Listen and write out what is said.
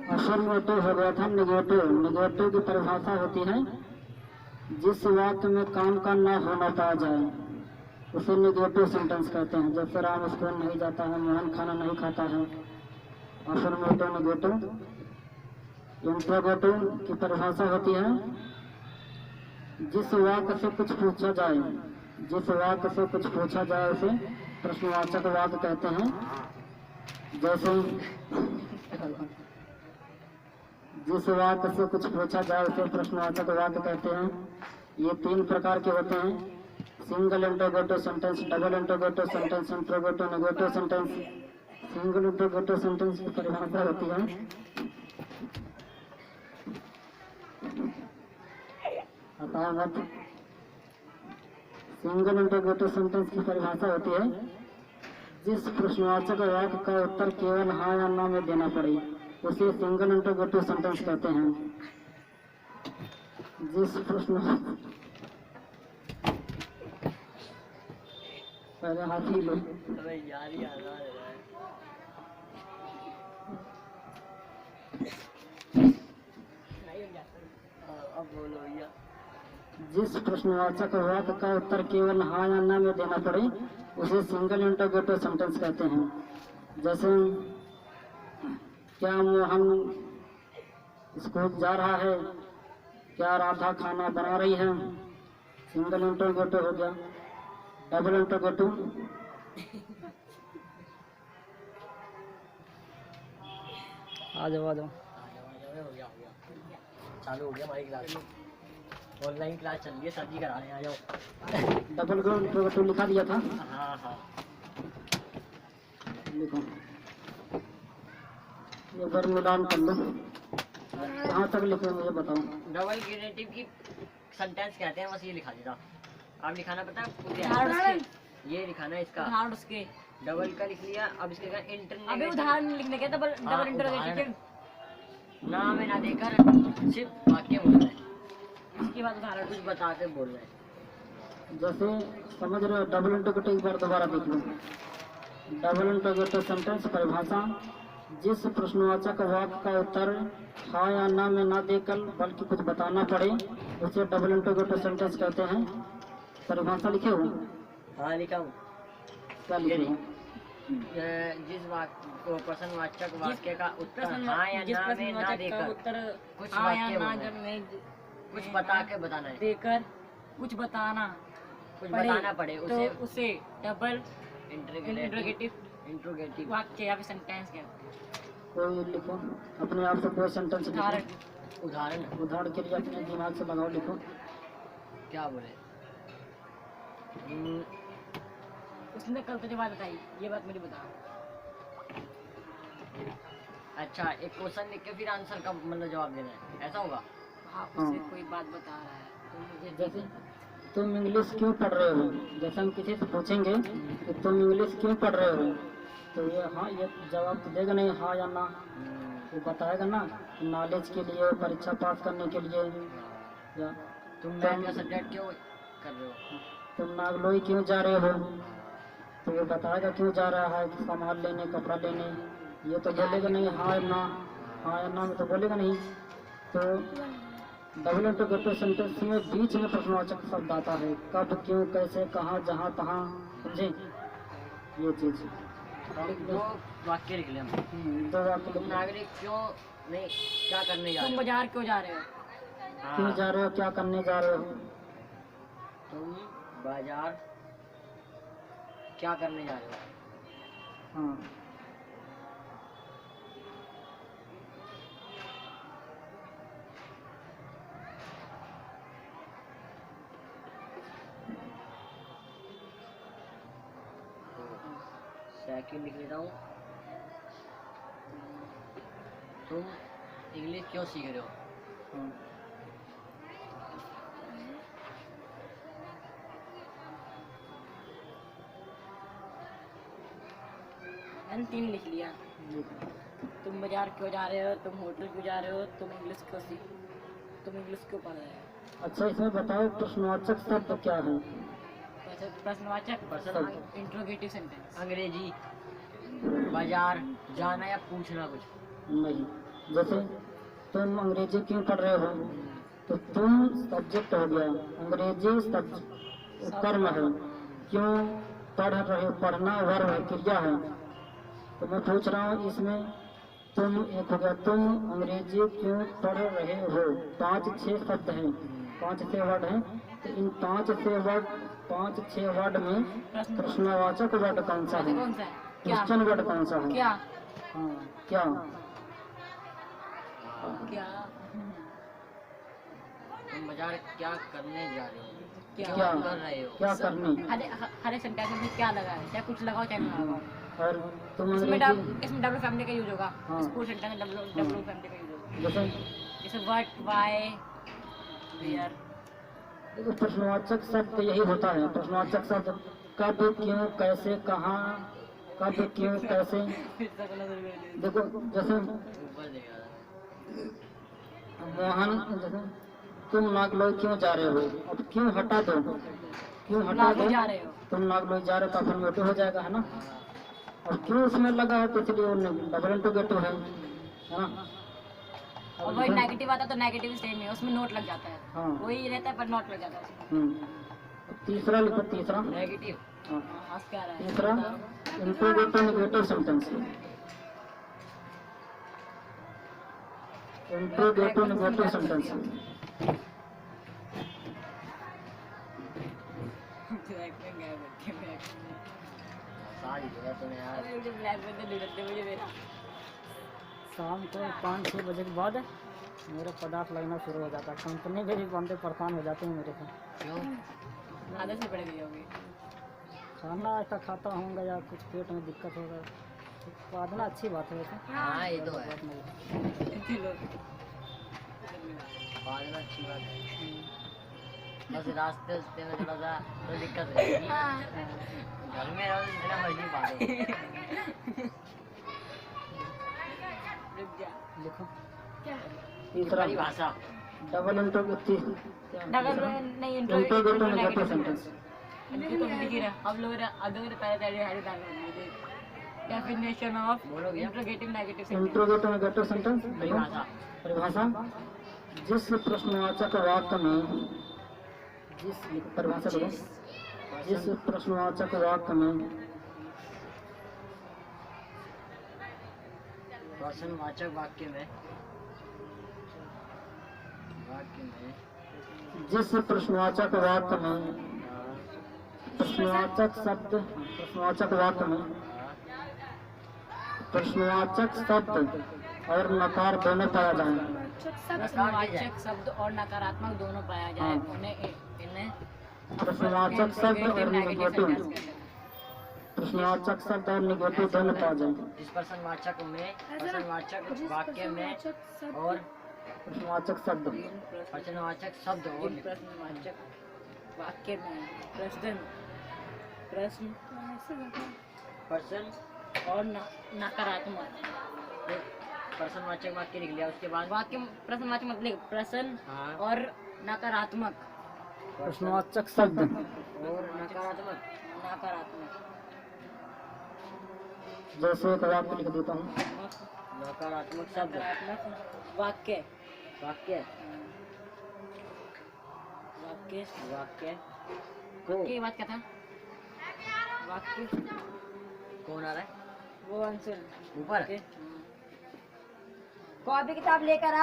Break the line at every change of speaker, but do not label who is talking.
Affirmative हो गया था निगेटिव। निगेटिव की परिभाषा होती है जिस वाक्य में काम का न होना पाया जाए उसे निगेटिव सेंटेंस कहते हैं। जैसे राम स्कूल नहीं जाता है, मोहन खाना नहीं खाता है। Affirmative negative. इंट्रोगेटिव की परिभाषा होती है जिस वाक्य से कुछ पूछा जाए, जिस वाक्य से कुछ पूछा जाए उसे प्रश्नवाचक वाक्य कहते हैं। जैसे जिस वाक्य से कुछ पूछा जाए उसे प्रश्नवाचक वाक्य कहते हैं। ये 3 प्रकार के होते हैं: single interrogative sentence, double interrogative sentence, interrogative negative sentence. Single interrogative sentence की परिभाषा होती है मत। सिंगल इंट्रोगेटिव सेंटेंस की परिभाषा होती है जिस प्रश्नवाचक वाक्य का उत्तर केवल हाँ या ना में देना पड़े उसे सिंगल इंट्रोगेटिव सेंटेंस कहते हैं। जिस प्रश्न पहले हाथी लो जिस प्रश्नवाचक वाक्य का उत्तर केवल हाँ या ना में देना पड़े उसे सिंगल इंट्रोगेटिव सेंटेंस कहते हैं। जैसे क्या मोहन स्कूल जा रहा है, क्या राधा खाना बना रही है। सिंगल इंट्रोगेटिव हो गया। डबल इंट्रोगेटिव आ जाओ
चालू हो गया हमारी क्लास। ऑनलाइन क्लास चल रही है, सर जी करा रहे हैं, आ जाओ।
डबल इंट्रोगेटिव लिखा दिया था।
हाँ
लिखो, ये बार मिलान कर लो। कहाँ तक लिखो मुझे बताओ।
डबल यूनेटिव की सेंटेंस कहते हैं, बस ये लिखा देता। आप लिखाना पता है ये लिखाना है इसका उदाहरण उसके डबल का लिख लिया। अब इसके इंटरनेट अभी उदाहरण लिखने के डबल इंटरनेट ना में ना देकर सिर्फ वाक्य बोलना है। इसके बाद उदाहरण कुछ बता के बोल रहे हैं।
जैसे समझ रहे हो, डबल इंट्रोगेटिव एक बार दोबारा देख लो। डबल इंट्रोगेटिव सेंटेंस परिभाषा जिस प्रश्नवाचक वाक्य का उत्तर हाँ या ना में ना देकर बल्कि कुछ बताना पड़े उसे डबल इंट्रोगेटिव सेंटेंस कहते हैं। परिभाषा लिखे हो?
हाँ लिखा हूँ।
क्या लिखे हो?
जिस प्रश्नवाचक वाक्य का उत्तर हाँ या ना में ना देकर कुछ वाक्य में कुछ बता के बताना है।
देकर कुछ बताना
पड़े उसे डबल इंट्रोगेटिव
वाक्य या फिर सेंटेंस कहते हैं।
कोई लिखो अपने आप से, कोई सेंटेंस
उदाहरण
के लिए अपने दिमाग से लगाओ, लिखो।
क्या बोले?
उसने कल तुझे बात बताई, ये बात मुझे बता।
अच्छा, एक क्वेश्चन लिख के फिर आंसर का मतलब जवाब देना है, ऐसा होगा?
हाँ, उससे कोई बात बता रहा है तो मुझे
जैसे तुम इंग्लिश क्यों पढ़ रहे हो, जैसे हम किसी से पूछेंगे कि तुम इंग्लिश क्यों पढ़ रहे हो तो ये हाँ ये जवाब तो देगा नहीं, हाँ या ना। वो बताएगा ना नॉलेज के लिए, परीक्षा पास करने के लिए। या
तुम का सब्जेक्ट क्यों कर रहे हो?
तुम नागलोई क्यों जा रहे हो तो ये बताएगा क्यों जा रहा है, सामान लेने, कपड़ा लेने। ये तो बोलेगा नहीं हाँ या ना, हाँ या ना में तो बोलेगा नहीं। तो डबल इंट्रोगेटिव सेंटेंस में बीच में प्रश्नवाचक शब्द आता है, कब, क्यों, कैसे, कहाँ, जहाँ, तहाँ। समझे ये चीज?
दो वाक्य लिख लें हम।
दो वाक्य।
तुम नागरिक क्यों नहीं, क्या करने जा रहे हो?
तुम बाजार क्यों जा रहे हो?
क्यों जा रहे हो, क्या करने जा रहे हो?
तुम बाजार क्या करने जा रहे हो?
हाँ,
सेकंड लिख लेता हूँ। तुम इंग्लिश क्यों सीख रहे हो?
हाँ।
मैंने 3 लिख लिया। तुम बाजार क्यों जा रहे हो, तुम होटल क्यों जा रहे हो, तुम इंग्लिश क्यों पढ़ रहे हो।
अच्छा, इसमें बताओ प्रश्नवाचक शब्द क्या है?
प्रश्नवाचक इंट्रोगेटिव सेंटेंस।
अंग्रेजी बाजार जाना या पूछना कुछ।
नहीं, जैसे तुम अंग्रेजी क्यों पढ़ रहे हो, तो तुम सब्जेक्ट हो गया, अंग्रेजी कर्म है, क्यों पढ़ रहे हो, पढ़ना वर्ब है, क्रिया है। तो मैं पूछ रहा हूँ इसमें तुम एक हो गया, तुम अंग्रेजी क्यों पढ़ रहे हो, 5-6 शब्द हैं, 5-6 वर्ड हैं। तो इन 5-6 वर्ड में प्रश्नवाचक वर्ड कौन सा है,
कौन सा है?
क्वेश्चन वर्ड कौन सा है?
क्या
हाँ, क्या
क्या
तुम बाजार क्या करने जा रहे हो,
क्या
क्या
कर रहे हो।
क्या करनी,
हर एक सेंटेंस में क्या लगा है, चाहे कुछ लगाओ चाहे ना लगाओ।
और तुम
इसमें
अंग्रेजी
इसमें डब्ल्यू फैमिली का यूज होगा।
हाँ।
स्कूल सेंटेंस में डब्ल्यू फैमिली का यूज होगा।
जैसे
जैसे व्हाट, व्हाई, वेयर।
देखो प्रश्नवाचक शब्द यही होता है, प्रश्नवाचक शब्द कब, क्यों, कैसे, कहाँ, कब, क्यों, कैसे। देखो जैसे
ऊपर देखा था।
मोहन, जैसे तुम नागलोई क्यों जा रहे हो, अब क्यों हटा दो, क्यों हटा दो,
नागलोई जा रहे हो।
तुम नागलोई जा रहे हो तो अफर्मेटिव हो जाएगा, है ना। और क्यों उसमें लगा है तो इसलिए वो डबल इंटरोगेटिव है ना।
और वही नेगेटिव आता है तो नेगेटिव सेम है, उसमें नोट लग जाता है।
हाँ।
वही रहता है पर नोट लग जाता है उसमें।
तीसरा लिखो, तीसरा,
नेगेटिव।
हाँ,
हाँ, क्या रहा है?
तीसरा interrogative negative sentence, interrogative negative sentence.
सारी जगह तुमने यार।
शाम को 5-6 बजे के बाद मेरा पदार्थ लगना शुरू हो जाता है, कंपनी के भी बंदे परेशान हो जाते हैं मेरे से।
क्यों।
आदत से पड़ गई होगी।
खाना ऐसा खाता होगा या कुछ पेट में दिक्कत होगा, तो पादना अच्छी बात है वैसे।
हाँ ये तो है,
बात नहीं।
इतने लोग
पालना अच्छी बात है। बस रास्ते में थोड़ा सा तो दिक्कत रहेगी। घर में रहो जितना मर्जी पालो।
रुक जा।
लिखो तीसरा,
भाषा।
डबल इंट्रोगेटिव
डबल नहीं
इंट्रोगेटिव नेगेटिव सेंटेंस।
हम लोग अदर पहले डेफिनेशन ऑफ
बोलोगे?
Interrogative negative sentence.
Interrogative negative sentence
परिभाषा।
परिभाषा, जिस प्रश्नवाचक वाक्य में, जिस परिभाषा करो, जिस प्रश्नवाचक वाक्य में
प्रश्नवाचक वाक्य में
जिस प्रश्नवाचक वाक्य में प्रश्नवाचक शब्द, प्रश्नवाचक वाक्य में प्रश्नवाचक शब्द और नकार दोनों पाया जाए।
प्रश्नवाचक शब्द और नकारात्मक दोनों पाया जाए,
हाँ।
इन्हें
प्रश्नवाचक शब्द और नेगेटिव, प्रश्नवाचक शब्द और नेगेटिव दोनों पाया जाए।
जिस प्रश्नवाचक में, प्रश्नवाचक वाक्य में और
प्रश्नवाचक शब्द,
प्रश्नवाचक शब्द और
प्रश्नवाचक वाक्य में प्रश्न
प्रश्न
और नकारात्मक
प्रश्नवाचक वाक्य लिख लिया, उसके बाद
वाक्य प्रश्नवाचक मतलब प्रश्न
हाँ।
और नकारात्मक
प्रश्नवाचक शब्द
और नकारात्मक।
जैसे एक वाक्य लिख देता हूँ,
नकारात्मक शब्द
नकारात्मक वाक्य
वाक्य
वाक्य
वाक्य को
की बात क्या था? वाक्य
कौन आ रहा है
वो आंसर
ऊपर।
को अभी किताब लेकर आ।